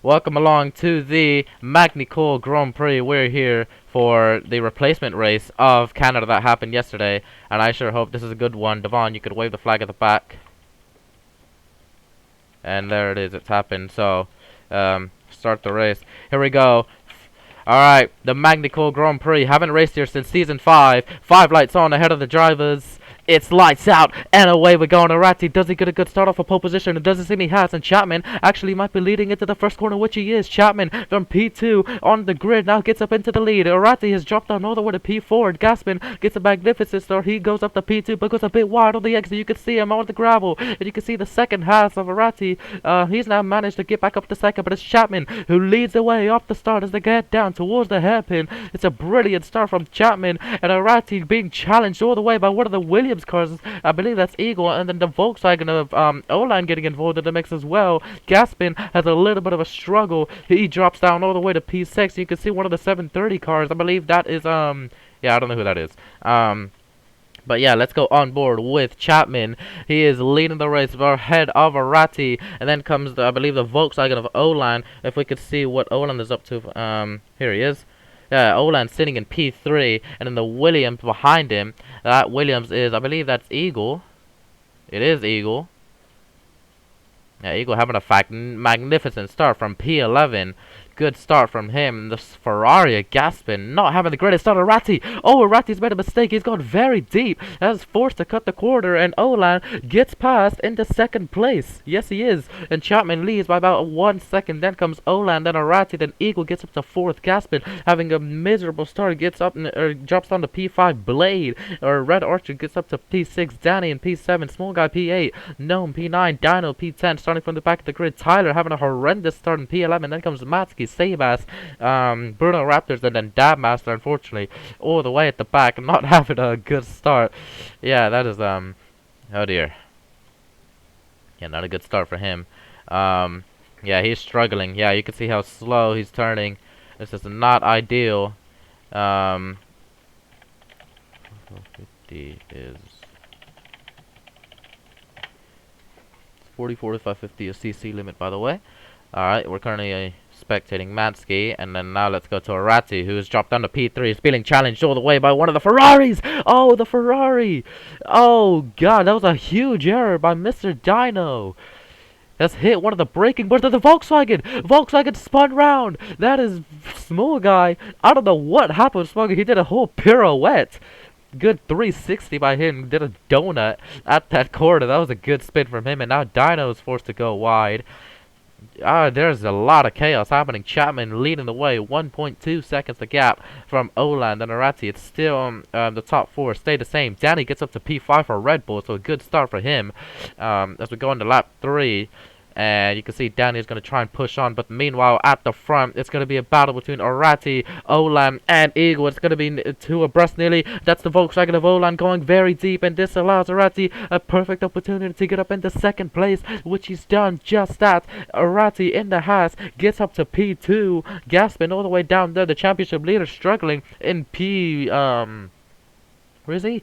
Welcome along to the Magny-Cours Grand Prix. We're here for the replacement race of Canada that happened yesterday, and I sure hope this is a good one. Devon, you could wave the flag at the back. And there it is, it's happened. So, start the race. Here we go. Alright, the Magny-Cours Grand Prix. Haven't raced here since Season 5. 5 lights on ahead of the drivers. It's lights out, and away we go. Arati, does he get a good start off a pole position? It doesn't seem he has, and Chapman actually might be leading into the first corner, which he is. Chapman from P2 on the grid now gets up into the lead. Arati has dropped down all the way to P4. Gaspin gets a magnificent start. He goes up to P2, but goes a bit wide on the exit. You can see him on the gravel, and you can see the second half of Arati. He's now managed to get back up to second, but it's Chapman who leads the way off the start as they get down towards the hairpin. It's a brilliant start from Chapman, and Arati being challenged all the way by one of the Williams cars. I believe that's Eagle, and then the Volkswagen of Olan getting involved in the mix as well. Gaspin has a little bit of a struggle. He drops down all the way to P6. You can see one of the 730 cars. I believe that is yeah, I don't know who that is. But yeah, let's go on board with Chapman. He is leading the race ahead of Arati, and then comes I believe the Volkswagen of Olan. If we could see what Olan is up to, here he is. Yeah, Olan sitting in P3, and then the Williams behind him. That Williams is, I believe that's Eagle. It is Eagle. Yeah, Eagle having a magnificent start from P11. Good start from him. This Ferrari, Gaspin, not having the greatest start. Arati. Oh, Arati's made a mistake. He's gone very deep. That's forced to cut the corner, and Olan gets past into second place. Yes, he is. And Chapman leads by about 1 second. Then comes Olan, then Arati, then Eagle gets up to fourth. Gaspin having a miserable start. Gets up and drops down to P5. Blade or Red Archer gets up to P6. Danny in P7. Small Guy P8. Gnome P9. Dino P10. Starting from the back of the grid. Tyler having a horrendous start in P11. Then comes Matsky, Sebas, Bruno Raptors, and then Dabmaster, unfortunately, all the way at the back, not having a good start. Yeah, that is, oh dear. Yeah, not a good start for him. Yeah, he's struggling. Yeah, you can see how slow he's turning. This is not ideal. 50 is 44 to 550 a CC limit, by the way. Alright, we're currently spectating Matsky, and then now let's go to Arati, who has dropped down to P3. He's feeling challenged all the way by one of the Ferraris! Oh, the Ferrari! Oh, God, that was a huge error by Mr. Dino. That's hit one of the braking boards of the Volkswagen! Volkswagen spun round! That is Small Guy. I don't know what happened with Small Guy. He did a whole pirouette. Good 360 by him. Did a donut at that corner. That was a good spin from him, and now Dino is forced to go wide. There's a lot of chaos happening. Chapman leading the way, 1.2 seconds the gap from Olan and Arati. It's still the top four stay the same. Danny gets up to P5 for Red Bull, so a good start for him. As we go into lap 3. And you can see Danny is going to try and push on. But meanwhile, at the front, it's going to be a battle between Arati, Olan, and Eagle. It's going to be two abreast nearly. That's the Volkswagen of Olan going very deep. And this allows Arati a perfect opportunity to get up into second place, which he's done just that. Arati in the Haas gets up to P2. Gaspin all the way down there. The championship leader struggling in where is he?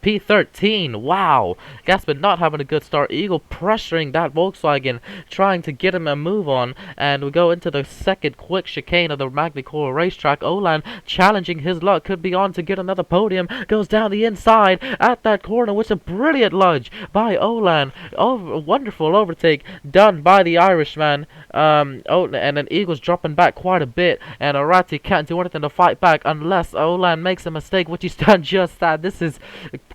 P13, wow. Gaspin not having a good start. Eagle pressuring that Volkswagen, trying to get him a move on. And we go into the second quick chicane of the Magny-Cours racetrack. Olan challenging his luck, could be on to get another podium. Goes down the inside at that corner, with a brilliant lunge by Olan. Oh, wonderful overtake done by the Irishman. And then Eagle's dropping back quite a bit, and Arati can't do anything to fight back unless Olan makes a mistake, which he's done just that. This is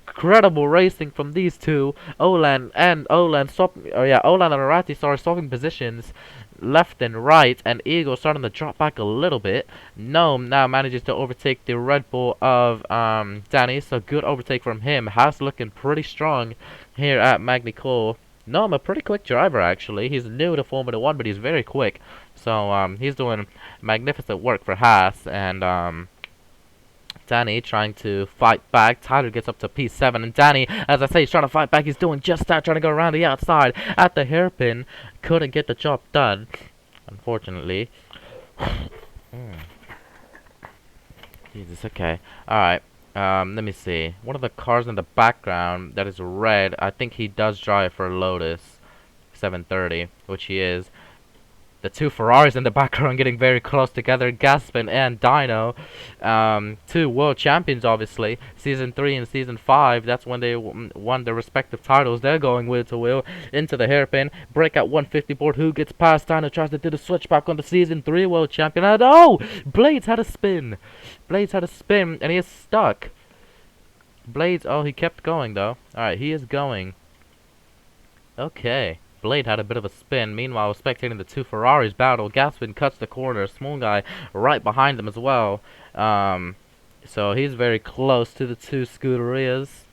incredible racing from these two. Olan and Arati started swapping positions left and right, and Eagle starting to drop back a little bit. Gnome now manages to overtake the Red Bull of Danny, so good overtake from him. Haas looking pretty strong here at Magny-Cours. Gnome, a pretty quick driver actually. He's new to Formula 1, but he's very quick. So he's doing magnificent work for Haas, and Danny trying to fight back. Tyler gets up to P7, and Danny, as I say, he's trying to fight back. He's doing just that, trying to go around the outside at the hairpin. Couldn't get the job done, unfortunately. Jesus, okay. Alright, let me see. One of the cars in the background that is red, I think he does drive for Lotus 730, which he is. The two Ferraris in the background getting very close together, Gaspin and Dino. Two world champions, obviously. Season 3 and Season 5, that's when they won their respective titles. They're going wheel to wheel into the hairpin. Break at 150 board. Who gets past? Dino tries to do the switchback on the Season 3 world champion. And oh! Blades had a spin. Blades had a spin, and he is stuck. Blades, oh, he kept going, though. Alright, he is going. Okay. Blade had a bit of a spin. Meanwhile, spectating the two Ferraris battle. Gaspin cuts the corner. Small guy right behind them as well. So he's very close to the two Scuderias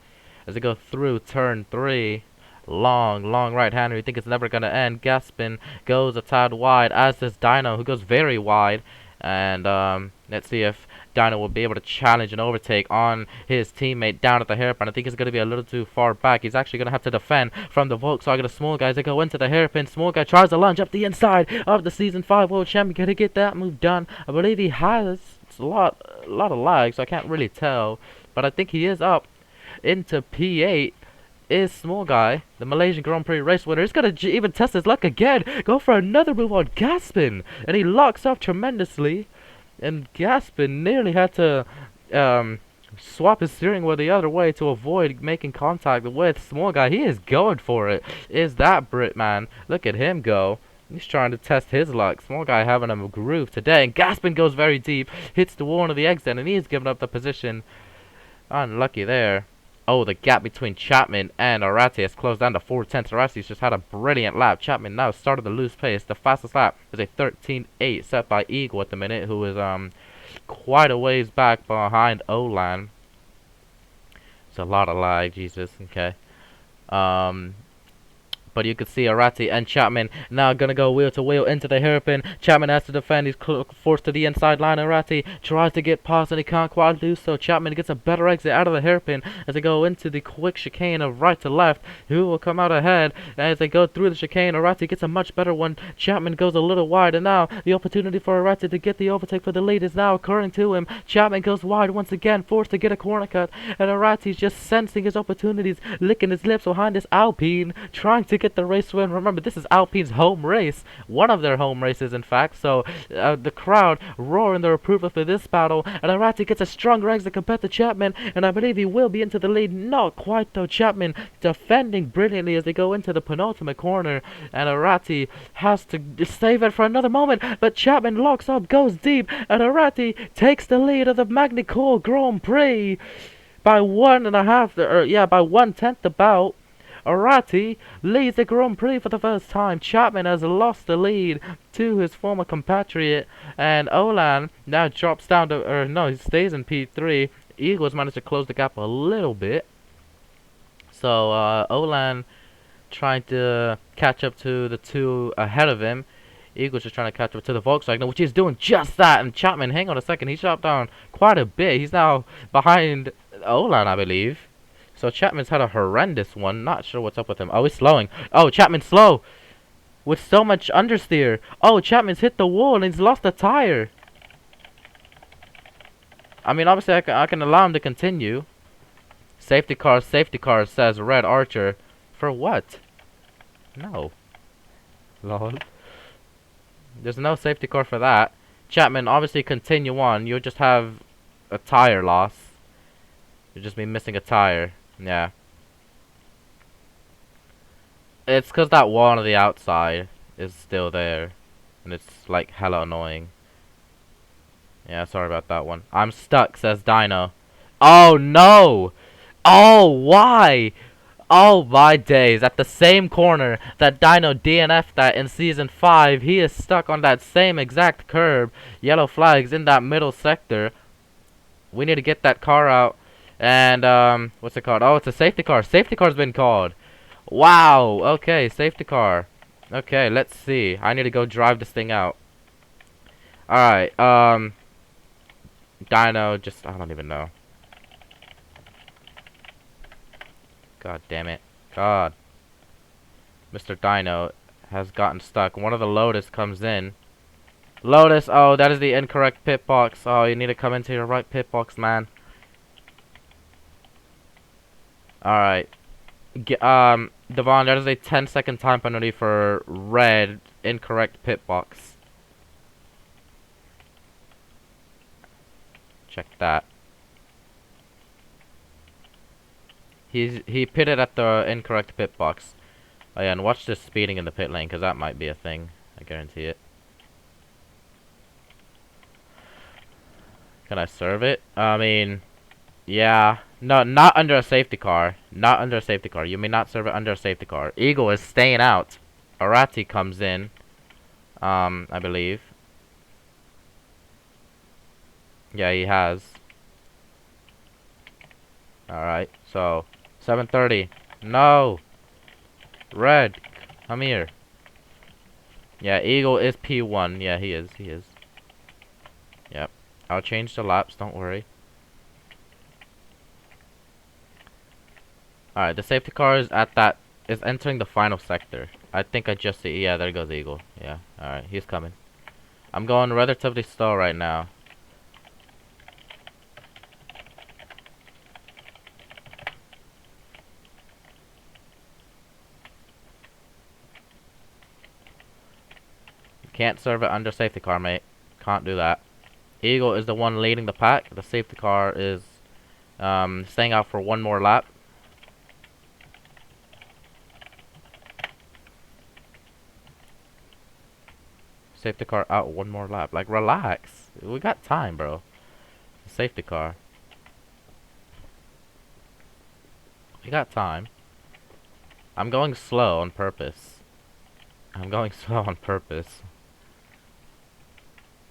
as they go through turn 3. Long right hander. You think it's never going to end. Gaspin goes a tad wide, as does Dino, who goes very wide. And let's see if Dino will be able to challenge and overtake on his teammate down at the hairpin. I think he's going to be a little too far back. He's actually going to have to defend from the Volkswagen. The small guys that go into the hairpin. Small guy tries to lunge up the inside of the Season 5 World Champion. Can he get that move done? I believe he has. It's a lot of lag, so I can't really tell. But I think he is up into P8. Is Small Guy, the Malaysian Grand Prix race winner. He's going to even test his luck again. Go for another move on Gaspin. And he locks up tremendously. And Gaspin nearly had to swap his steering wheel the other way to avoid making contact with Small Guy. He is going for it. Is that Brit, man? Look at him go. He's trying to test his luck. Small Guy having a groove today. And Gaspin goes very deep. Hits the wall of the exit. And he's giving up the position. Unlucky there. Oh, the gap between Chapman and Arati has closed down to 4/10. Arati's just had a brilliant lap. Chapman now started to lose pace. The fastest lap is a 13.8 set by Eagle at the minute, who is quite a ways back behind Olan. It's a lot of lag, Jesus. Okay. But you can see Arati and Chapman now going to go wheel to wheel into the hairpin. Chapman has to defend. He's forced to the inside line. Arati tries to get past and he can't quite do so. Chapman gets a better exit out of the hairpin as they go into the quick chicane of right to left. Who will come out ahead as they go through the chicane? Arati gets a much better one. Chapman goes a little wide, and now the opportunity for Arati to get the overtake for the lead is now occurring to him. Chapman goes wide once again, forced to get a corner cut, and Arati's just sensing his opportunities, licking his lips behind this Alpine, trying to get the race win. Remember, this is Alpine's home race, one of their home races in fact, so the crowd roaring their approval for this battle, and Arati gets a stronger exit compared to Chapman, and I believe he will be into the lead. Not quite though. Chapman defending brilliantly as they go into the penultimate corner, and Arati has to save it for another moment, but Chapman locks up, goes deep, and Arati takes the lead of the Magny-Cours Grand Prix by 1.5, by 1/10 about. Arati leads the Grand Prix for the first time. Chapman has lost the lead to his former compatriot, and Olan now drops down to, he stays in P3. Eagles managed to close the gap a little bit. So, Olan trying to catch up to the two ahead of him. Eagles just trying to catch up to the Volkswagen, which is doing just that. And Chapman, hang on a second, he dropped down quite a bit. He's now behind Olan, I believe. So Chapman's had a horrendous one. Not sure what's up with him. Oh, he's slowing. Oh, Chapman's slow. With so much understeer. Oh, Chapman's hit the wall and he's lost a tire. I mean, obviously I can allow him to continue. Safety car, says Red Archer. For what? No. Lol. There's no safety car for that. Chapman, obviously continue on. You'll just have a tire loss. You'll just be missing a tire. Yeah. It's because that wall on the outside is still there. And it's like hella annoying. Yeah, sorry about that one. I'm stuck, says Dino. Oh no! Oh, why? Oh my days. At the same corner that Dino DNF'd at in Season 5, he is stuck on that same exact curb. Yellow flags in that middle sector. We need to get that car out. And, what's it called? Oh, it's a safety car. Safety car's been called. Wow. Okay, safety car. Okay, let's see. I need to go drive this thing out. Alright, Dino just, I don't even know. God damn it. God. Mr. Dino has gotten stuck. One of the Lotus comes in. Lotus, oh, that is the incorrect pit box. Oh, you need to come into your right pit box, man. Alright. Devon, that is a 10-second time penalty for red incorrect pit box. Check that. He pitted at the incorrect pit box. Oh yeah, and watch this speeding in the pit lane, because that might be a thing. I guarantee it. Can I serve it? I mean, yeah. No, not under a safety car. Not under a safety car. You may not serve it under a safety car. Eagle is staying out. Arati comes in. I believe. Yeah, he has. Alright, so 7:30. No! Red, come here. Yeah, Eagle is P1. Yeah, he is. He is. Yep. I'll change the laps, don't worry. Alright, the safety car is at that, is entering the final sector. I think I just see, yeah, there goes Eagle. Yeah, alright, he's coming. I'm going relatively slow right now. Can't serve it under safety car, mate. Can't do that. Eagle is the one leading the pack. The safety car is staying out for one more lap. Safety car out one more lap. Like, relax. We got time, bro. Safety car. We got time. I'm going slow on purpose. I'm going slow on purpose.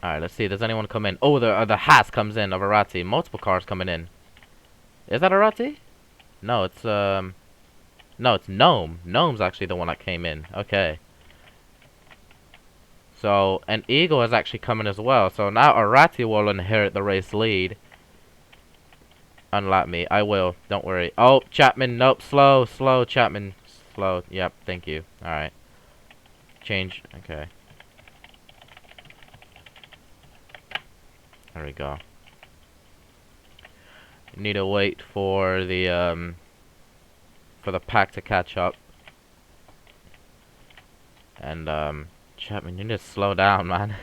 Alright, let's see. Does anyone come in? Oh, the Haas comes in of Arati. Multiple cars coming in. Is that Arati? No, it's no, it's Gnome. Gnome's actually the one that came in. Okay. So, an Eagle is actually coming as well. So now Arati will inherit the race lead. Unlap me. I will. Don't worry. Oh, Chapman. Nope. Slow. Slow, Chapman. Slow. Yep. Thank you. Alright. Change. Okay. There we go. You need to wait for the pack to catch up. And Chapman, you need to slow down, man.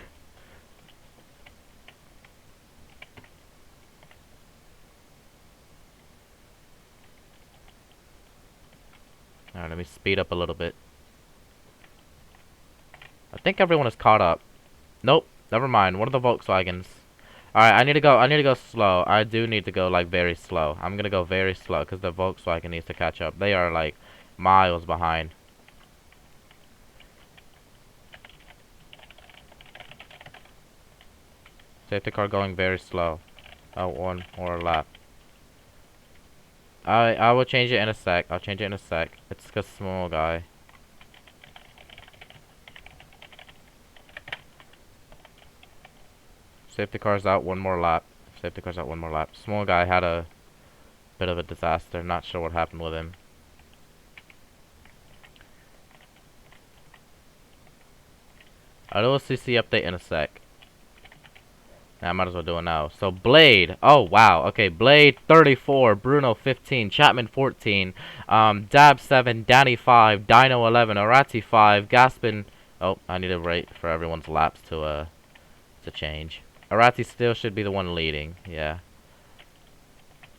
Alright, let me speed up a little bit. I think everyone is caught up. Nope, never mind. One of the Volkswagens. Alright, I need to go slow. I do need to go like very slow. I'm gonna go very slow because the Volkswagen needs to catch up. They are like miles behind. Safety car going very slow. Oh, one more lap. I will change it in a sec. I'll change it in a sec. It's a small guy. Safety car's out one more lap. Safety car's out one more lap. Small guy had a bit of a disaster. Not sure what happened with him. I'll do a CC update in a sec. I might as well do it now. So Blade, oh wow, okay, Blade 34, Bruno 15, Chapman 14, Dab 7, Danny 5, Dino 11, Arati 5, Gaspin. Oh, I need to wait for everyone's laps to change. Arati still should be the one leading. Yeah.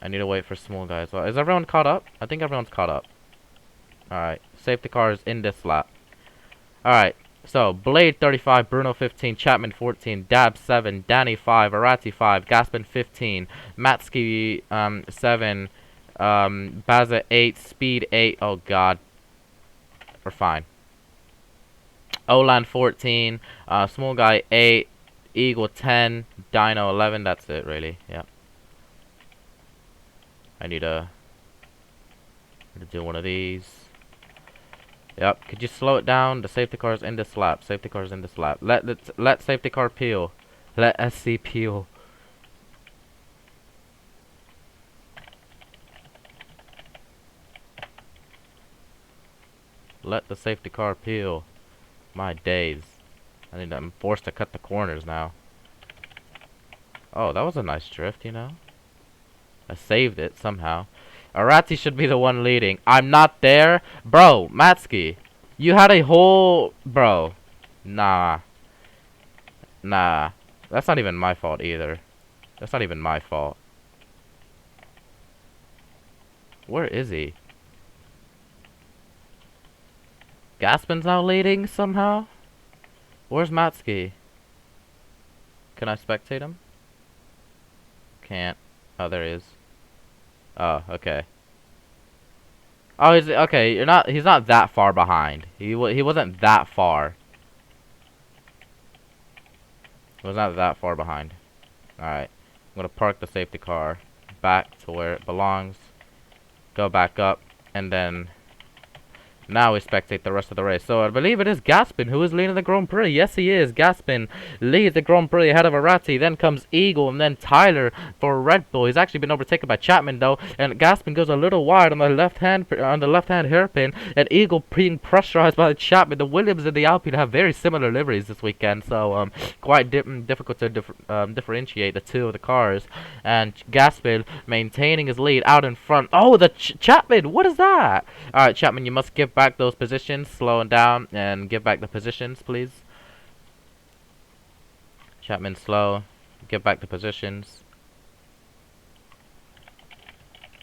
I need to wait for small guys. Well, is everyone caught up? I think everyone's caught up. All right, safety car is in this lap. All right. So, Blade 35, Bruno 15, Chapman 14, Dab 7, Danny 5, Arati 5, Gaspin 15, Matsky 7, Baza 8, Speed 8, oh god. We're fine. Olan 14, Small Guy 8, Eagle 10, Dino 11, that's it really, yeah. I need to do one of these. Yep. Could you slow it down? The safety car's in this lap. Safety car's in this lap. Let safety car peel. Let SC peel. Let the safety car peel. My days. I'm forced to cut the corners now. Oh, that was a nice drift, you know. I saved it somehow. Arati should be the one leading. I'm not there. Bro, Matsky. You had a whole... Bro. Nah. Nah. That's not even my fault either. That's not even my fault. Where is he? Gaspin's now leading somehow? Where's Matsuki? Can I spectate him? Can't. Oh, there he is. Oh, okay. Oh, he's okay. He's not that far behind. He wasn't that far. He was not that far behind. All right. I'm gonna park the safety car back to where it belongs. Go back up, and then now we spectate the rest of the race. So I believe it is Gaspin who is leading the Grand Prix. Yes, he is. Gaspin leads the Grand Prix ahead of Arati. Then comes Eagle, and then Tyler for Red Bull. He's actually been overtaken by Chapman though, and Gaspin goes a little wide on the left hand hairpin. And Eagle being pressurized by the Chapman. The Williams and the Alpine have very similar liveries this weekend, so quite difficult to differentiate the two of the cars. And Gaspin maintaining his lead out in front. Oh, the Chapman! What is that? All right, Chapman, you must give back those positions, slowing down, and give back the positions, please. Chapman, slow. Give back the positions.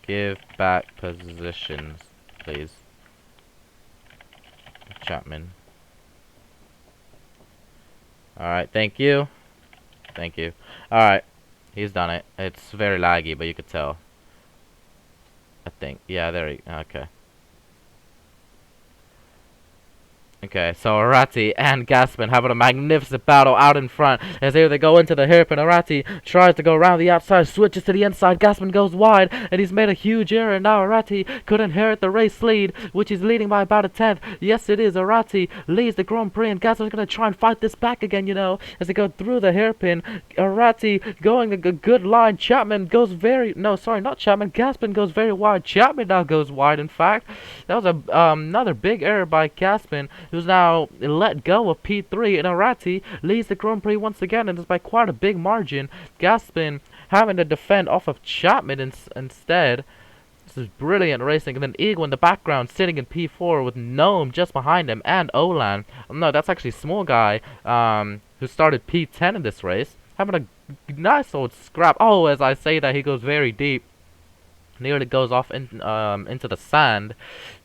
Give back positions, please. Chapman. Alright, thank you. Thank you. Alright, he's done it. It's very laggy, but you could tell. I think. Yeah, there he... Okay. Okay, so Arati and Gaspin having a magnificent battle out in front. As here they go into the hairpin. Arati tries to go around the outside, switches to the inside. Gaspin goes wide, and he's made a huge error. And now Arati could inherit the race lead, which is leading by about a tenth. Yes, it is. Arati leads the Grand Prix, and Gaspin's going to try and fight this back again, you know, as they go through the hairpin. Arati going a good line. Chapman goes very... No, sorry, not Chapman. Gaspin goes very wide. Chapman now goes wide, in fact. That was another big error by Gaspin, who's now let go of P3, and Arati leads the Grand Prix once again, and it's by quite a big margin. Gaspin having to defend off of Chapman instead. This is brilliant racing. And then Eagle in the background sitting in P4 with Gnome just behind him, and Olan. No, that's actually Small Guy, who started P10 in this race, having a nice old scrap. Oh, as I say that, he goes very deep. Nearly goes off into the sand,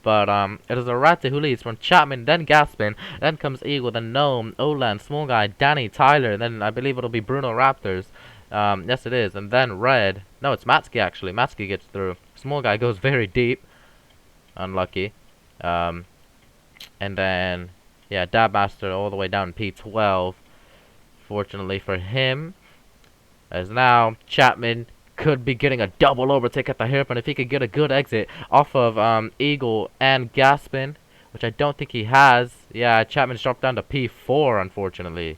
but it is Arati who leads from Chapman, then Gaspin, then comes Eagle, then Gnome, Olan, Small Guy, Danny, Tyler, and then I believe it'll be Bruno Raptors. Yes, it is, and then Red. No, it's Matsuki actually. Matsuki gets through. Small Guy goes very deep. Unlucky. And then yeah, Dabmaster all the way down P12. Fortunately for him, as now Chapman could be getting a double overtake at the hairpin if he could get a good exit off of Eagle and Gaspin, which I don't think he has. Yeah, Chapman's dropped down to P4, unfortunately.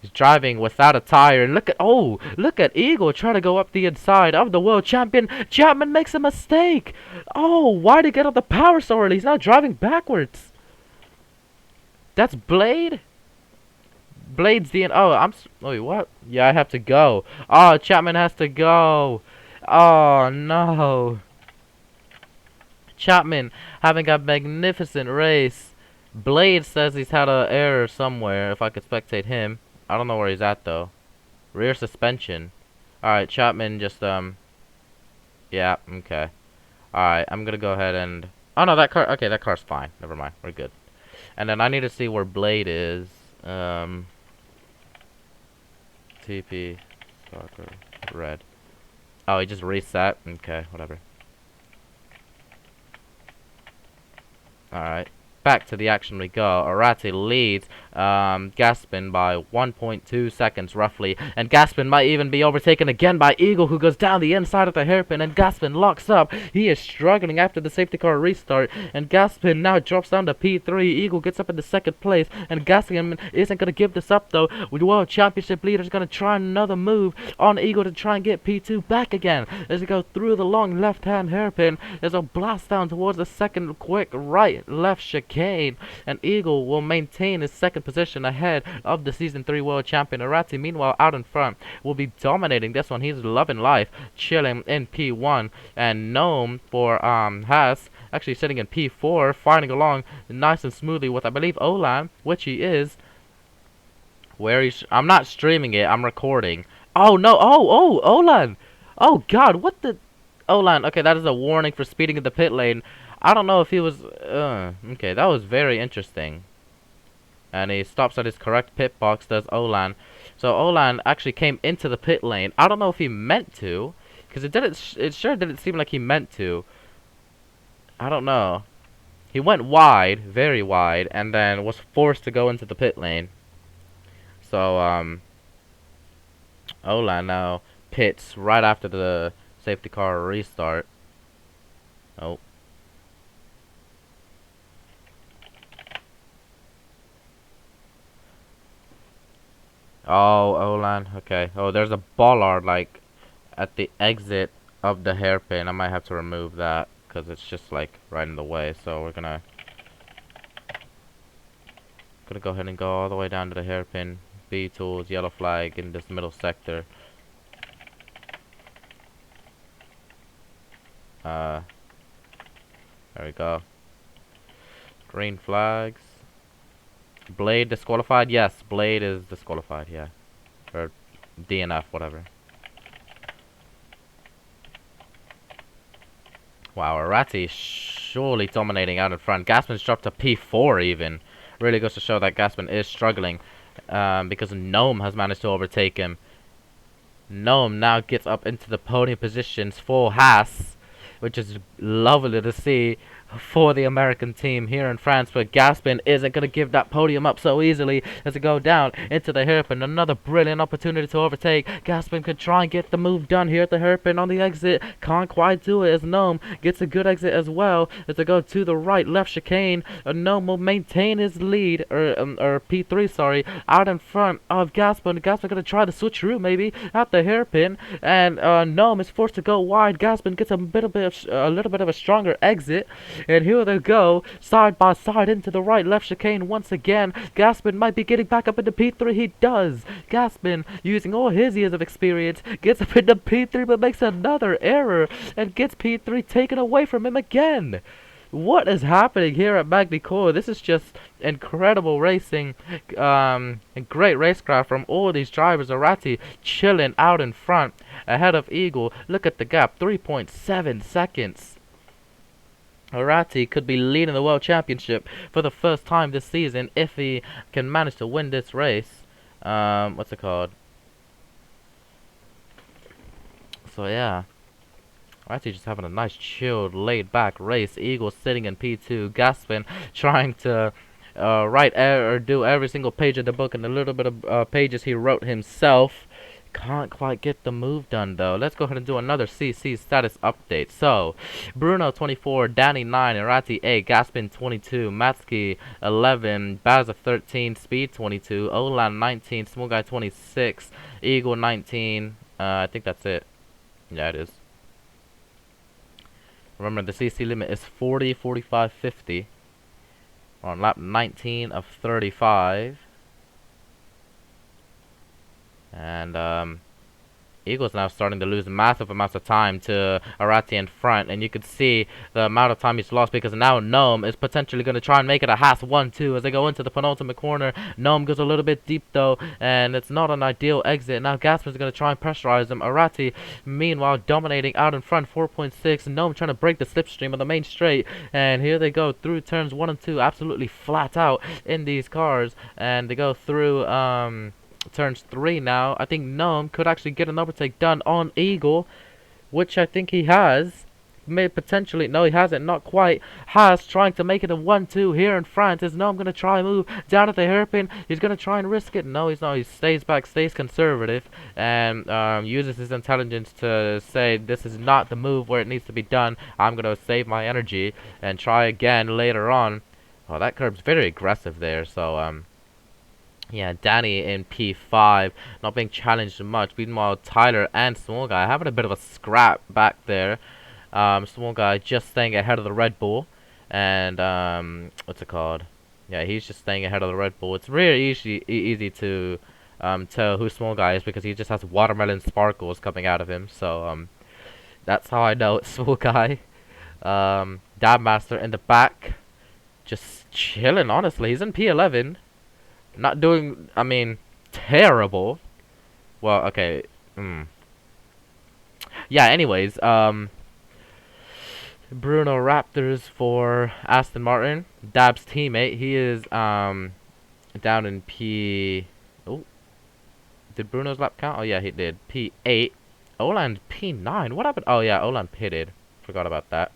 He's driving without a tire. And look at Eagle trying to go up the inside of the world champion. Chapman makes a mistake. Oh, why did he get up the power so early? He's now driving backwards. That's Blade? Blade's the end. Oh, wait, what? Yeah, I have to go. Oh, Chapman has to go. Oh, no. Chapman having a magnificent race. Blade says he's had an error somewhere, if I could spectate him. I don't know where he's at, though. Rear suspension. Alright, Chapman just, yeah, okay. Alright, I'm gonna go ahead and... Oh, no, that car... Okay, that car's fine. Never mind. We're good. And then I need to see where Blade is. TP, soccer, red. Oh, he just reset. Okay, whatever. Alright. Back to the action we go. Arati leads Gaspin by 1.2 seconds roughly, and Gaspin might even be overtaken again by Eagle, who goes down the inside of the hairpin, and Gaspin locks up. He is struggling after the safety car restart, and Gaspin now drops down to P3. Eagle gets up in the second place, and Gaspin isn't going to give this up though. The World Championship leader is going to try another move on Eagle to try and get P2 back again. As they go through the long left-hand hairpin, there's a blast down towards the second quick right-left chicane, and Eagle will maintain his second position ahead of the Season 3 World Champion. Arati, meanwhile, out in front, will be dominating this one. He's loving life, chilling in P1, and Gnome for Haas, actually sitting in P4, fighting along nice and smoothly with, I believe, Olan, which he is. I'm not streaming it, I'm recording. Oh no! Olan! Oh God! What the? Olan. Okay, that is a warning for speeding in the pit lane. I don't know if he was. Okay, that was very interesting. And he stops at his correct pit box. Does Olan? So Olan actually came into the pit lane. I don't know if he meant to, because it didn't. It sure didn't seem like he meant to. I don't know. He went wide, very wide, and then was forced to go into the pit lane. So Olan now pits right after the safety car restart. Oh. Oh, Olan. Okay. Oh, there's a bollard like at the exit of the hairpin. I might have to remove that because it's just like right in the way. So we're gonna go ahead and go all the way down to the hairpin. B tools, yellow flag in this middle sector. There we go. Green flags. Blade disqualified? Yes, Blade is disqualified, yeah. Or DNF, whatever. Wow, Arati surely dominating out in front. Gaspin's dropped to P4 even. Really goes to show that Gaspin is struggling. Because Gnome has managed to overtake him. Gnome now gets up into the podium positions for Haas, which is lovely to see for the American team here in France, but Gaspin isn't going to give that podium up so easily as it go down into the hairpin. Another brilliant opportunity to overtake. Gaspin could try and get the move done here at the hairpin on the exit. Can't quite do it as Gnome gets a good exit as well as they go to the right, left chicane. Gnome will maintain his lead, or P3, sorry, out in front of Gaspin. Gaspin going to try the switcheroo maybe at the hairpin, and Gnome is forced to go wide. Gaspin gets a little bit of a stronger exit. And here they go, side by side into the right, left chicane once again. Gaspin might be getting back up into P3. He does. Gaspin, using all his years of experience, gets up into P3 but makes another error and gets P3 taken away from him again. What is happening here at Magny-Cours? This is just incredible racing, and great racecraft from all these drivers. Arati chilling out in front, ahead of Eagle. Look at the gap, 3.7 seconds. Arati could be leading the World Championship for the first time this season if he can manage to win this race. What's it called? So yeah, Arati just having a nice, chilled, laid-back race. Eagle sitting in P2. Gaspin trying to write or do every single page of the book and a little bit of pages he wrote himself. Can't quite get the move done though. Let's go ahead and do another CC status update. So, Bruno 24, Danny 9, Arati 8, Gaspin 22, Matsky 11, Baza 13, Speed 22, Olan 19, Small Guy 26, Eagle 19. I think that's it. Yeah, it is. Remember, the CC limit is 40, 45, 50. We're on lap 19 of 35. And Eagle's now starting to lose massive amounts of time to Arati in front, and you can see the amount of time he's lost because now Gnome is potentially going to try and make it a Haas 1-2 as they go into the penultimate corner. Gnome goes a little bit deep though, and it's not an ideal exit. Now Gaspin's going to try and pressurize him. Arati, meanwhile, dominating out in front, 4.6. Gnome trying to break the slipstream of the main straight, and here they go through turns 1 and 2, absolutely flat out in these cars, and they go through turns 3 now. I think Gnome could actually get an overtake done on Eagle, which I think he has. May potentially, no, he hasn't, not quite. Haas trying to make it a 1-2 here in France. Is Gnome going to try and move down at the hairpin? He's going to try and risk it. No, he's not. He stays back, stays conservative, and uses his intelligence to say, this is not the move where it needs to be done. I'm going to save my energy and try again later on. Oh, that curb's very aggressive there, so, yeah, Danny in P5, not being challenged much. Meanwhile, Tyler and Small Guy having a bit of a scrap back there. Small Guy just staying ahead of the Red Bull. And, what's it called? Yeah, he's just staying ahead of the Red Bull. It's really easy to tell who Small Guy is because he just has watermelon sparkles coming out of him. So, that's how I know it's Small Guy. Dabmaster in the back, just chilling, honestly. He's in P11. Not doing, I mean, terrible. Well, okay, Hmm. Yeah, anyways, Bruno Raptors for Aston Martin. Dab's teammate, he is down in P. Oh, did Bruno's lap count? Oh yeah, he did. P8. Oland P9. What happened? Oh yeah, Oland pitted. Forgot about that.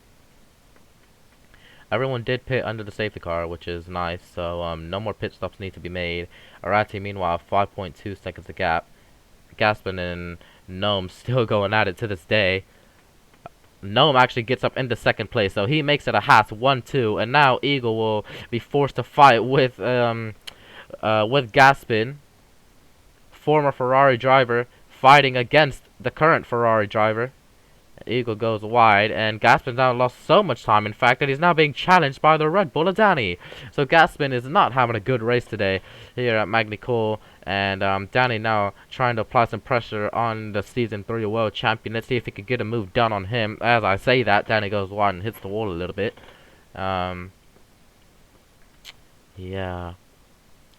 Everyone did pit under the safety car, which is nice. So no more pit stops need to be made. Arati, meanwhile, 5.2 seconds of gap. Gaspin and Gnome still going at it to this day. Gnome actually gets up into second place, so he makes it a Haas 1-2, and now Eagle will be forced to fight with Gaspin, former Ferrari driver, fighting against the current Ferrari driver. Eagle goes wide, and Gaspin's now lost so much time, in fact, that he's now being challenged by the Red Bull of Danny. So Gaspin is not having a good race today here at Magny-Cours, and Danny now trying to apply some pressure on the Season 3 World Champion. Let's see if he can get a move done on him. As I say that, Danny goes wide and hits the wall a little bit. Yeah.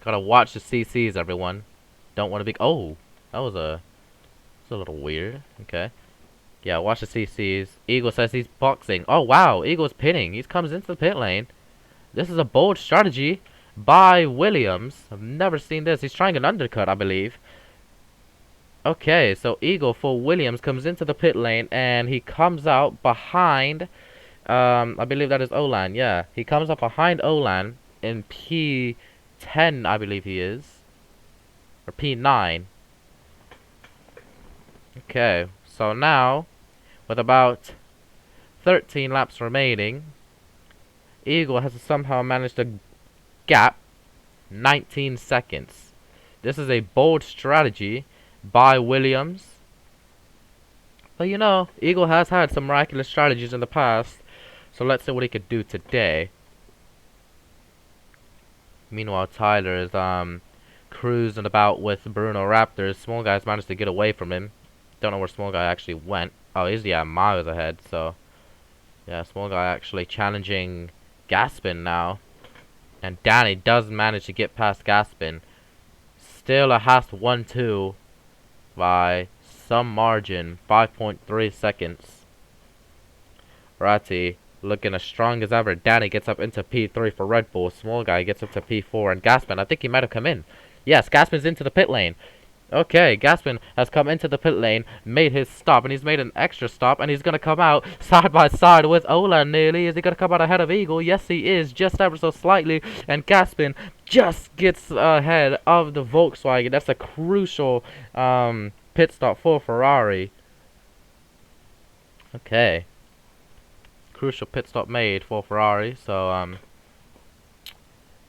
Gotta watch the CCs, everyone. Don't want to be... Oh, that was a little weird. Okay. Yeah, watch the CCs. Eagle says he's boxing. Oh, wow. Eagle's pitting. He comes into the pit lane. This is a bold strategy by Williams. I've never seen this. He's trying an undercut, I believe. Okay, so Eagle for Williams comes into the pit lane, and he comes out behind, I believe that is Olan. Yeah, he comes up behind Olan in P10, I believe he is. Or P9. Okay, so now, with about 13 laps remaining, Eagle has somehow managed to gap 19 seconds. This is a bold strategy by Williams. But you know, Eagle has had some miraculous strategies in the past, so let's see what he could do today. Meanwhile, Tyler is cruising about with Bruno Raptors. Small Guy's managed to get away from him. Don't know where Small Guy actually went. Oh, he's miles ahead. So yeah, Small Guy actually challenging Gaspin now, and Danny does manage to get past Gaspin. Still a Haas 1-2 by some margin, 5.3 seconds. Ratti looking as strong as ever. Danny gets up into P3 for Red Bull. Small Guy gets up to P4, and Gaspin, I think he might have come in. Yes, Gaspin's into the pit lane. Okay, Gaspin has come into the pit lane, made his stop, and he's made an extra stop, and he's going to come out side by side with Olan nearly. Is he going to come out ahead of Eagle? Yes, he is, just ever so slightly, and Gaspin just gets ahead of the Volkswagen. That's a crucial pit stop for Ferrari. Okay. Crucial pit stop made for Ferrari, so,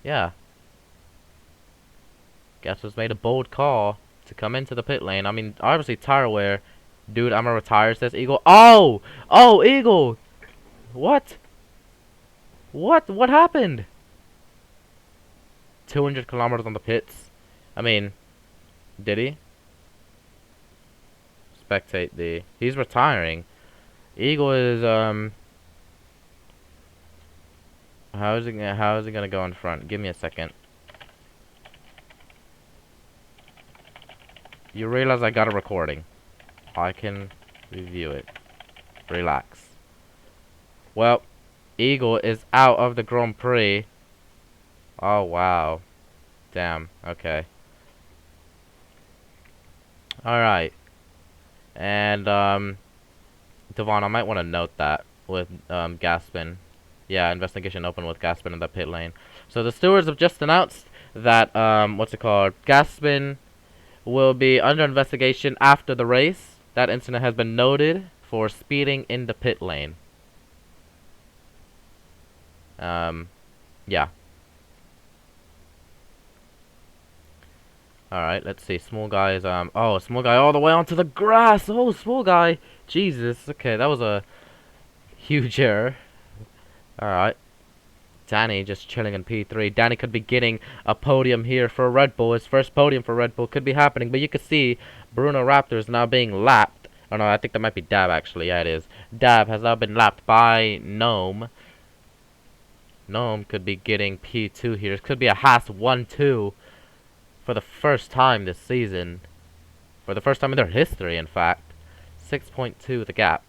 yeah. Gaspin's made a bold call to come into the pit lane. I mean, obviously tire wear. Dude, I'm gonna retire, says Eagle. Oh! Oh, Eagle! What? What happened? 200 kilometers on the pits. I mean, did he? Spectate the... He's retiring. Eagle is, how is he gonna go in front? Give me a second. You realize I got a recording. I can review it. Relax. Well, Eagle is out of the Grand Prix. Oh, wow. Damn. Okay. Alright. And, Devon, I might want to note that with, Gaspin. Yeah, investigation open with Gaspin in the pit lane. So the stewards have just announced that, what's it called? Gaspin will be under investigation after the race. That incident has been noted for speeding in the pit lane. Yeah. Alright, let's see. Small Guy is, oh, Small Guy all the way onto the grass! Oh, Small Guy! Jesus, okay, that was a huge error. Alright. Danny just chilling in P3. Danny could be getting a podium here for Red Bull. His first podium for Red Bull could be happening. But you can see Bruno Raptors now being lapped. Oh no, I think that might be Dab actually. Yeah, it is. Dab has now been lapped by Gnome. Gnome could be getting P2 here. It could be a Haas 1-2 for the first time this season For the first time in their history, in fact. 6.2 the gap.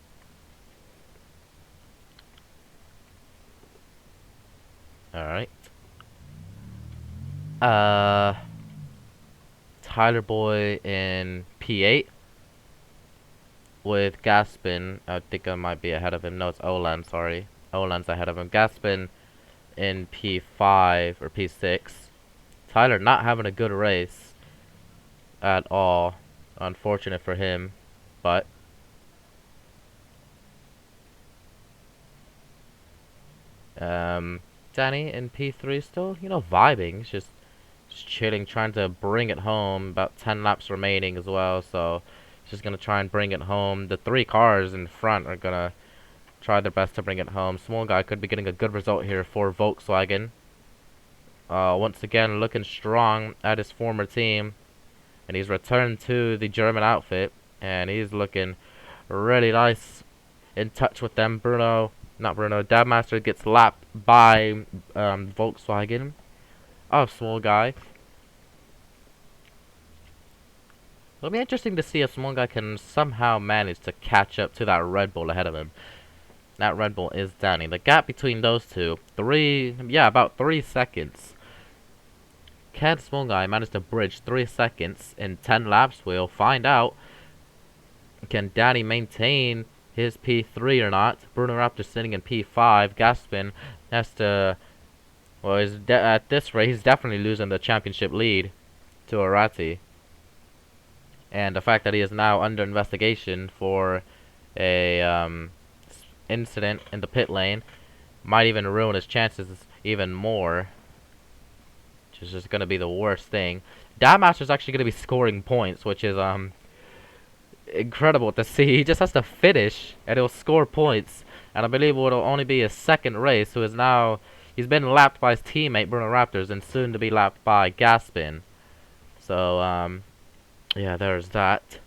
Alright. Tyler Boy in P8 with Gaspin. I think I might be ahead of him. No, it's Olan, sorry. Olan's ahead of him. Gaspin in P5 or P6. Tyler not having a good race at all. Unfortunate for him, but Danny in P3 still, you know, vibing. He's just chilling, trying to bring it home. About 10 laps remaining as well, so he's just gonna try and bring it home. The 3 cars in front are gonna try their best to bring it home. Small guy could be getting a good result here for Volkswagen. Once again, looking strong at his former team, and he's returned to the German outfit, and he's looking really nice, in touch with them. Dabmaster gets lapped by Volkswagen. Oh, small guy. It'll be interesting to see if small guy can somehow manage to catch up to that Red Bull ahead of him. That Red Bull is Danny. The gap between those two, about 3 seconds. Can small guy manage to bridge 3 seconds in 10 laps? We'll find out. Can Danny maintain his P3 or not? Bruno Raptor sitting in P5. Gaspin has to... Well, at this rate, he's definitely losing the championship lead to Arati. And the fact that he is now under investigation for a incident in the pit lane might even ruin his chances even more. Which is just going to be the worst thing. Dabmaster's actually going to be scoring points, which is incredible to see. He just has to finish and he'll score points. And I believe it'll only be his second race, who is now... He's been lapped by his teammate Bruno Raptors and soon to be lapped by Gaspin. So, yeah, there's that.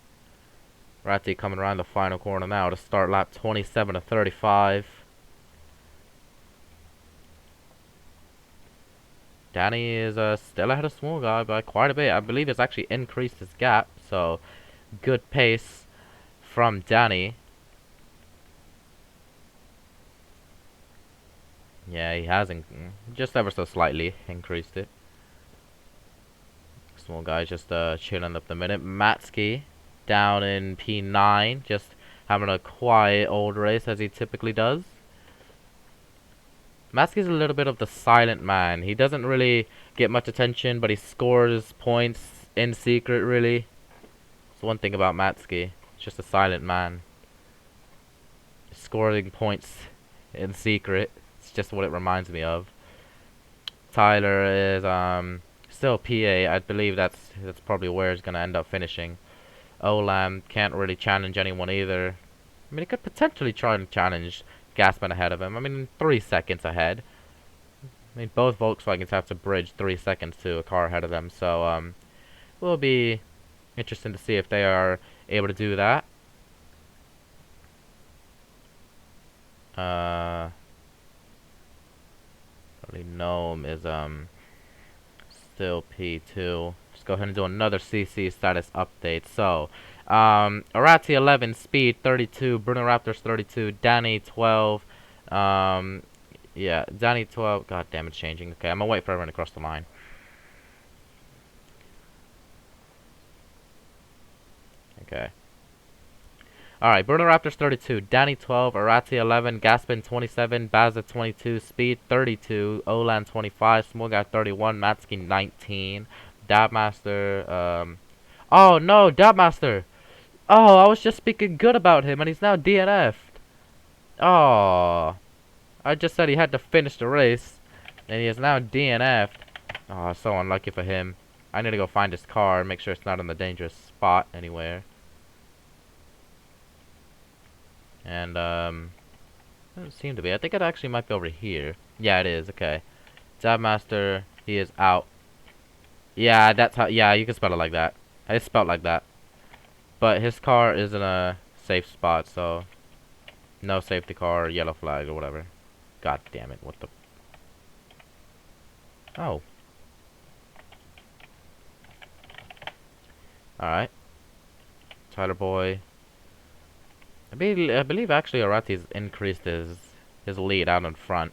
Ratti coming around the final corner now to start lap 27 to 35. Danny is still ahead of small guy by quite a bit. I believe it's actually increased his gap, so good pace from Danny. Yeah, he has just ever so slightly increased it. Small guy just chilling up the minute. Matsky down in P9, just having a quiet old race as he typically does. Matsky's a little bit of the silent man. He doesn't really get much attention, but he scores points in secret, really. That's one thing about Matsky. He's just a silent man. Scoring points in secret. It's just what it reminds me of. Tyler is still PA. I believe that's probably where he's gonna end up finishing. Olam can't really challenge anyone either. I mean, he could potentially try and challenge Gaspin ahead of him. I mean, 3 seconds ahead. I mean, both Volkswagens have to bridge 3 seconds to a car ahead of them. So, it will be interesting to see if they are able to do that. Probably Gnome is still P2. Just go ahead and do another CC status update. So, Arati 11, Speed 32, Bruno Raptors 32, Danny 12. Yeah, Danny 12. God damn, it's changing. Okay, I'm gonna wait for everyone to cross the line. Okay. Alright, Bruno Raptors 32, Danny 12, Arati 11, Gaspin 27, Baza 22, Speed 32, Olan 25, Small Guy 31, Matsky 19, Dabmaster, oh no, Dabmaster! Oh, I was just speaking good about him and he's now DNF'd. Oh, I just said he had to finish the race and he is now DNF'd. Oh, so unlucky for him. I need to go find his car and make sure it's not in the dangerous spot anywhere. And, doesn't seem to be. I think it actually might be over here. Yeah, it is. Okay. Dabmaster, he is out. Yeah, that's how. Yeah, you can spell it like that. It's spelled like that. But his car is in a safe spot, so no safety car, yellow flag, or whatever. God damn it! What the? Oh. All right. Tyler Boy. I believe actually Arati's increased his lead out in front.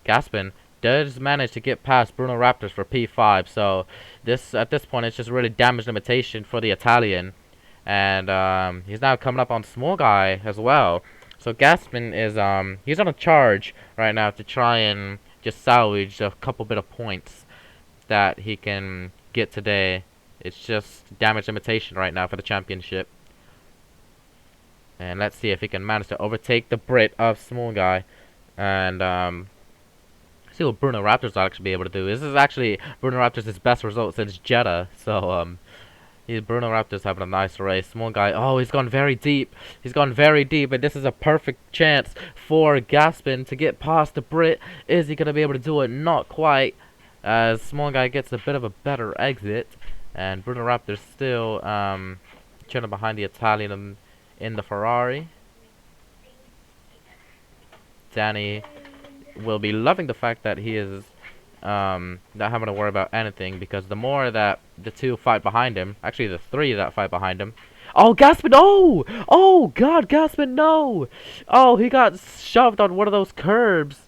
Gaspin does manage to get past Bruno Raptors for P5, so this at this point it's just really damage limitation for the Italian, and he's now coming up on Small Guy as well. So Gaspin is he's on a charge right now to try and just salvage a couple bit of points that he can get today. It's just damage limitation right now for the championship. And let's see if he can manage to overtake the Brit of Small Guy. And see what Bruno Raptors will actually be able to do. This is actually Bruno Raptors' best result since Jeddah. So Bruno Raptors having a nice race. Small Guy, oh, he's gone very deep. He's gone very deep, and this is a perfect chance for Gaspin to get past the Brit. Is he gonna be able to do it? Not quite, as Small Guy gets a bit of a better exit, and Bruno Raptors still chilling behind the Italian in the Ferrari. Danny will be loving the fact that he is not having to worry about anything, because the more that the two fight behind him, actually the three that fight behind him. Oh, Gaspin, no! Oh, God, Gaspin, no! Oh, he got shoved on one of those curbs.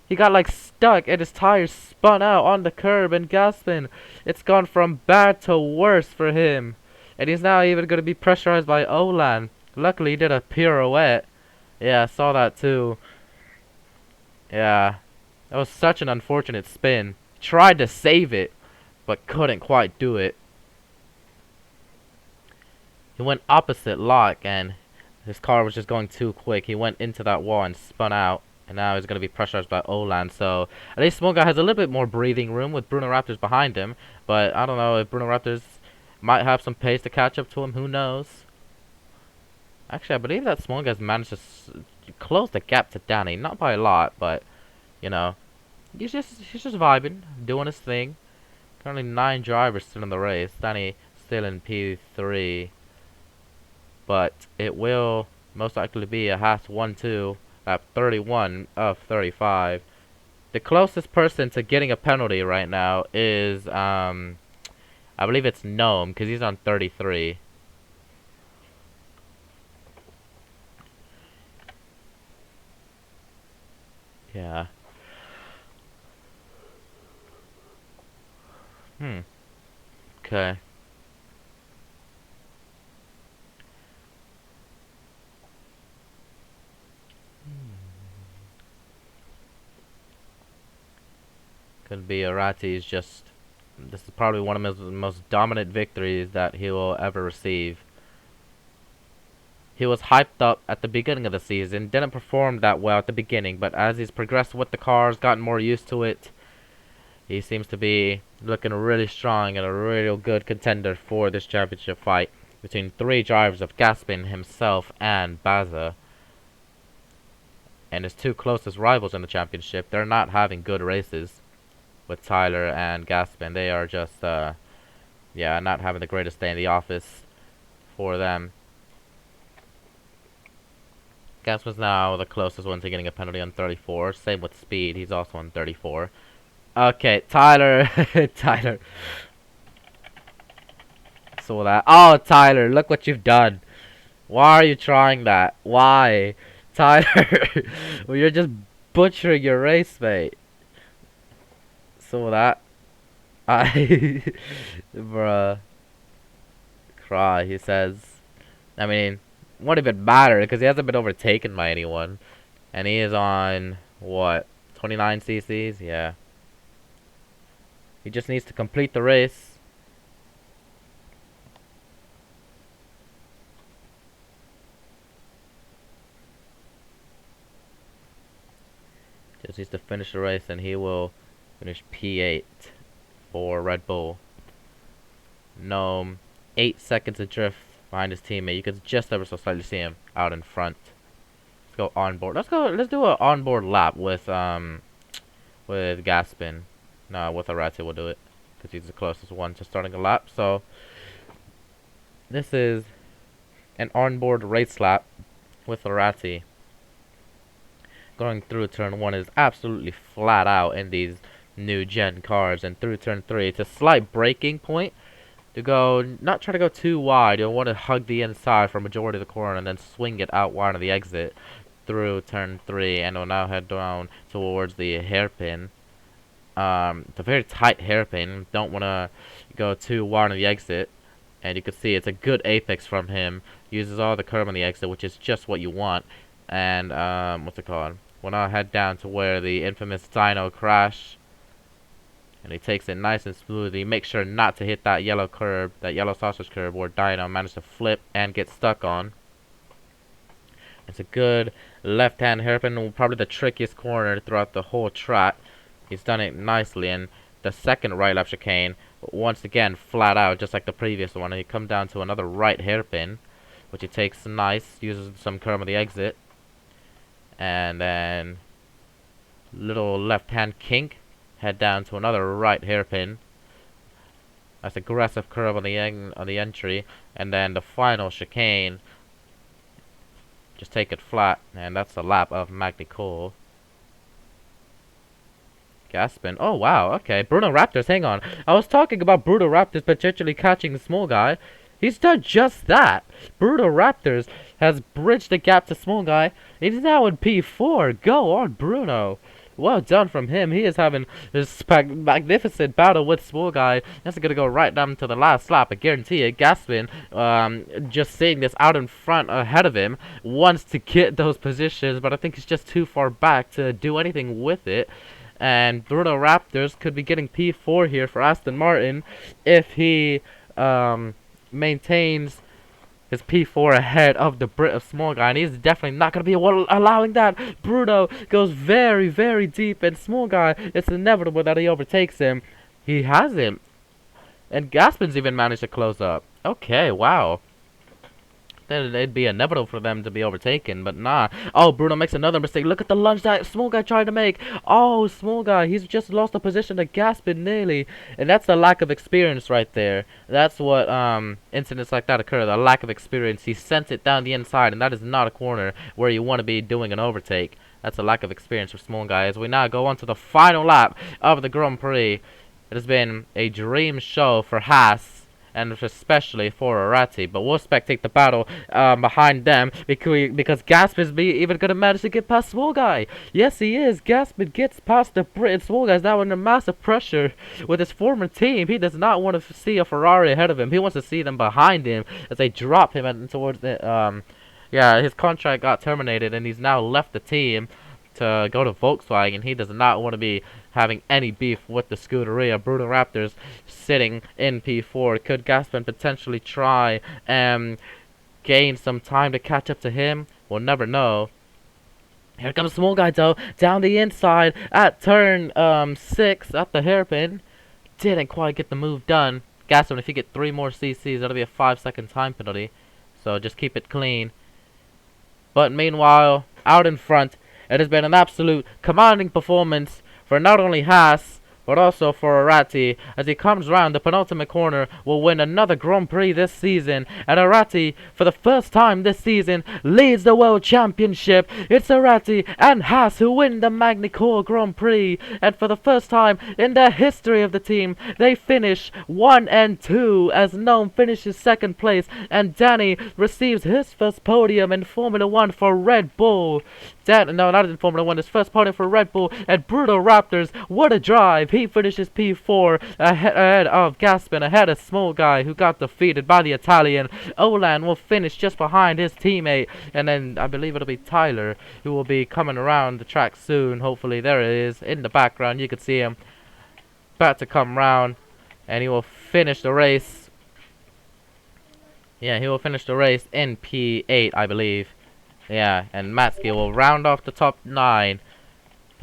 He got, like, stuck, and his tires spun out on the curb, and Gaspin, it's gone from bad to worse for him. And he's now even going to be pressurized by Olan. Luckily, he did a pirouette. Yeah, I saw that, too. Yeah. That was such an unfortunate spin. Tried to save it, but couldn't quite do it. He went opposite lock, and his car was just going too quick. He went into that wall and spun out, and now he's going to be pressurized by Olan. So at least Small Guy has a little bit more breathing room with Bruno Raptors behind him. But I don't know if Bruno Raptors might have some pace to catch up to him. Who knows? Actually, I believe that Small Guy's managed to close the gap to Danny. Not by a lot, but, you know. He's just vibing, doing his thing. Currently 9 drivers still in the race. Danny still in P3. But it will most likely be a Haas 1-2 at 31 of 35. The closest person to getting a penalty right now is, I believe it's Gnome, because he's on 33. Yeah. Okay. Could be Arati's just... This is probably one of his most dominant victories that he will ever receive. He was hyped up at the beginning of the season, didn't perform that well at the beginning, but as he's progressed with the cars, gotten more used to it, he seems to be looking really strong and a real good contender for this championship fight between 3 drivers of Gaspin, himself, and Baza. And his 2 closest rivals in the championship, they're not having good races with Tyler and Gaspin. They are just, yeah, not having the greatest day in the office for them. Gaspin's now the closest one to getting a penalty on 34. Same with Speed, he's also on 34. Okay, Tyler. Tyler. Saw that. Oh, Tyler, look what you've done. Why are you trying that? Why? Tyler. Well, you're just butchering your race, mate. Saw that. Bruh. Cry, he says. I mean, won't even matter, because he hasn't been overtaken by anyone. And he is on, what, 29 cc's? Yeah. He just needs to complete the race. Just needs to finish the race, and he will finish P8 for Red Bull. Gnome, 8 seconds adrift behind his teammate. You could just ever so slightly see him out in front. Let's go onboard. Let's do an onboard lap with Gaspin. No, with Arati we'll do it, because he's the closest one to starting a lap. So this is an onboard race lap with Arati. Going through turn 1 is absolutely flat out in these new gen cars, and through turn 3 it's a slight braking point, to go, not try to go too wide. You'll want to hug the inside for majority of the corner and then swing it out wide on the exit through turn 3, and will now head down towards the hairpin. It's a very tight hairpin. Don't want to go too wide on the exit. And you can see it's a good apex from him. Uses all the curve on the exit, which is just what you want. And what's it called? We'll now head down to where the infamous Dino crash. And he takes it nice and smoothly. Make sure not to hit that yellow curb, that yellow sausage curb where Dino managed to flip and get stuck on. It's a good left-hand hairpin, probably the trickiest corner throughout the whole track. He's done it nicely, and the second right left chicane, once again, flat out, just like the previous one. And he comes down to another right hairpin, which he takes nice, uses some curve on the exit. And then, little left-hand kink, head down to another right hairpin. That's aggressive curve on the entry, and then the final chicane. Just take it flat, and that's the lap of Magny-Cours. Gaspin. Oh, wow, okay. Bruno Raptors, hang on. I was talking about Bruno Raptors potentially catching the small guy. He's done just that. Bruno Raptors has bridged the gap to small guy. He's now in P4. Go on, Bruno. Well done from him. He is having this magnificent battle with small guy. That's going to go right down to the last lap. I guarantee it. Gaspin, just seeing this out in front ahead of him, wants to get those positions, but I think he's just too far back to do anything with it. And Bruno Raptors could be getting P4 here for Aston Martin if he maintains his P4 ahead of the Brit of small guy, and he's definitely not going to be allowing that. Bruno goes very, very deep, and small guy, it's inevitable that he overtakes him. He hasn't. And Gaspin's even managed to close up. Okay, wow. Then it'd be inevitable for them to be overtaken, but nah. Oh, Bruno makes another mistake. Look at the lunge that small guy tried to make. Oh, small guy, he's just lost the position to Gaspin nearly. And that's the lack of experience right there. That's what incidents like that occur, the lack of experience. He sent it down the inside, and that is not a corner where you want to be doing an overtake. That's a lack of experience for small guy. As we now go on to the final lap of the Grand Prix. It has been a dream show for Haas, and especially for Arati, but we'll spectate the battle behind them because Gaspin's even gonna manage to get past small guy. Yes, he is. Gaspin gets past the Brit, and small guy's now under massive pressure with his former team. He does not want to see a Ferrari ahead of him. He wants to see them behind him as they drop him towards the yeah, his contract got terminated, and he's now left the team to go to Volkswagen. He does not want to be having any beef with the Scuderia. Bruno Raptors sitting in P4. Could Gaspin potentially try and gain some time to catch up to him? We'll never know. Here comes small guy though, down the inside at turn 6 at the hairpin. Didn't quite get the move done. Gaspin, if you get 3 more CCs, that'll be a 5-second time penalty. So just keep it clean. But meanwhile, out in front, it has been an absolute commanding performance for not only Haas, but also for Arati. As he comes round the penultimate corner, will win another Grand Prix this season. And Arati, for the first time this season, leads the World Championship. It's Arati and Haas who win the Magny-Cours Grand Prix. And for the first time in the history of the team, they finish 1 and 2, as Noam finishes 2nd place. And Danny receives his first podium in Formula 1 for Red Bull. No, not in Formula 1, his first podium for Red Bull. And Bruno Raptors, what a drive. He finishes P4 ahead of Gaspin, ahead of small guy who got defeated by the Italian. Olan will finish just behind his teammate. And then I believe it'll be Tyler who will be coming around the track soon. Hopefully, there it is in the background. You can see him about to come round. And he will finish the race. Yeah, he will finish the race in P8, I believe. Yeah, and Matsky will round off the top 9.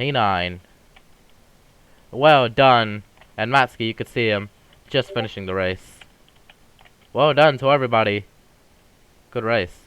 P9. Well done. And Matsky, you could see him just finishing the race. Well done to everybody. Good race.